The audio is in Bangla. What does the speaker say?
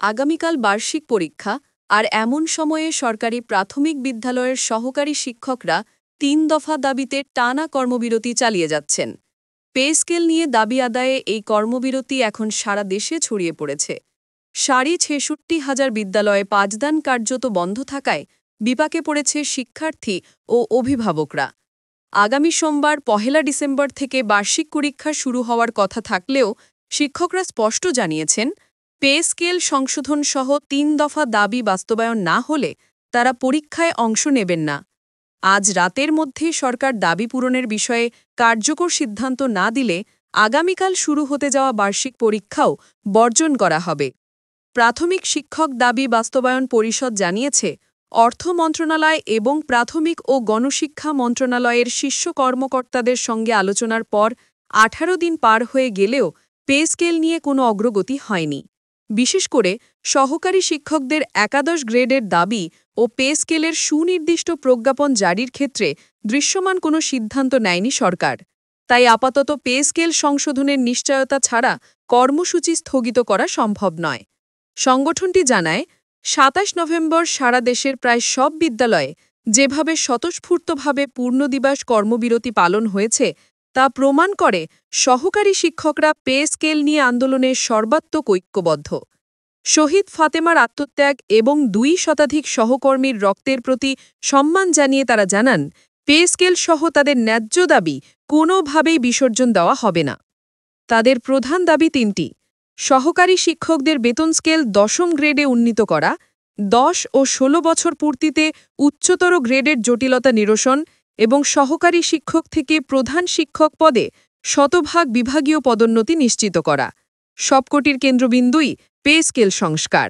আগামীকাল বার্ষিক পরীক্ষা, আর এমন সময়ে সরকারি প্রাথমিক বিদ্যালয়ের সহকারী শিক্ষকরা ৩ দফা দাবিতে টানা কর্মবিরতি চালিয়ে যাচ্ছেন। পে স্কেল নিয়ে দাবি আদায়ে এই কর্মবিরতি এখন সারা দেশে ছড়িয়ে পড়েছে। ৬৬,০০০ বিদ্যালয়ে পাঠদান কার্যত বন্ধ থাকায় বিপাকে পড়েছে শিক্ষার্থী ও অভিভাবকরা। আগামী সোমবার ১ ডিসেম্বর থেকে বার্ষিক পরীক্ষা শুরু হওয়ার কথা থাকলেও শিক্ষকরা স্পষ্ট জানিয়েছেন, পে স্কেল সংশোধন সহ ৩ দফা দাবি বাস্তবায়ন না হলে তারা পরীক্ষায় অংশ নেবেন না। আজ রাতের মধ্যে সরকার দাবি পূরণের বিষয়ে কার্যকর সিদ্ধান্ত না দিলে আগামীকাল শুরু হতে যাওয়া বার্ষিক পরীক্ষাও বর্জন করা হবে। প্রাথমিক শিক্ষক দাবি বাস্তবায়ন পরিষদ জানিয়েছে, অর্থ মন্ত্রণালয় এবং প্রাথমিক ও গণশিক্ষা মন্ত্রণালয়ের শীর্ষ কর্মকর্তাদের সঙ্গে আলোচনার পর ১৮ দিন পার হয়ে গেলেও পে স্কেল নিয়ে কোনো অগ্রগতি হয়নি। বিশেষ করে সহকারী শিক্ষকদের একাদশ গ্রেডের দাবি ও পে স্কেলের সুনির্দিষ্ট প্রজ্ঞাপন জারির ক্ষেত্রে দৃশ্যমান কোনো সিদ্ধান্ত নেয়নি সরকার। তাই আপাতত পে স্কেল সংশোধনের নিশ্চয়তা ছাড়া কর্মসূচি স্থগিত করা সম্ভব নয়। সংগঠনটি জানায়, ২৭ নভেম্বর সারা দেশের প্রায় সব বিদ্যালয়ে যেভাবে স্বতঃস্ফূর্তভাবে পূর্ণদিবস কর্মবিরতি পালন হয়েছে তা প্রমাণ করে সহকারী শিক্ষকরা পে স্কেল নিয়ে আন্দোলনে সর্বাত্মক ঐক্যবদ্ধ। শহীদ ফাতেমার আত্মত্যাগ এবং ২ শতাধিক সহকর্মীর রক্তের প্রতি সম্মান জানিয়ে তারা জানান, পে স্কেল সহ তাদের ন্যায্য দাবি কোনোভাবেই বিসর্জন দেওয়া হবে না। তাদের প্রধান দাবি ৩টি: সহকারী শিক্ষকদের বেতন স্কেল ১০ম গ্রেডে উন্নীত করা, ১০ ও ১৬ বছর পূর্তিতে উচ্চতর গ্রেডের জটিলতা নিরসন এবং সহকারী শিক্ষক থেকে প্রধান শিক্ষক পদে শতভাগ বিভাগীয় পদোন্নতি নিশ্চিত করা। সবকটির কেন্দ্রবিন্দুই পে স্কেল সংস্কার।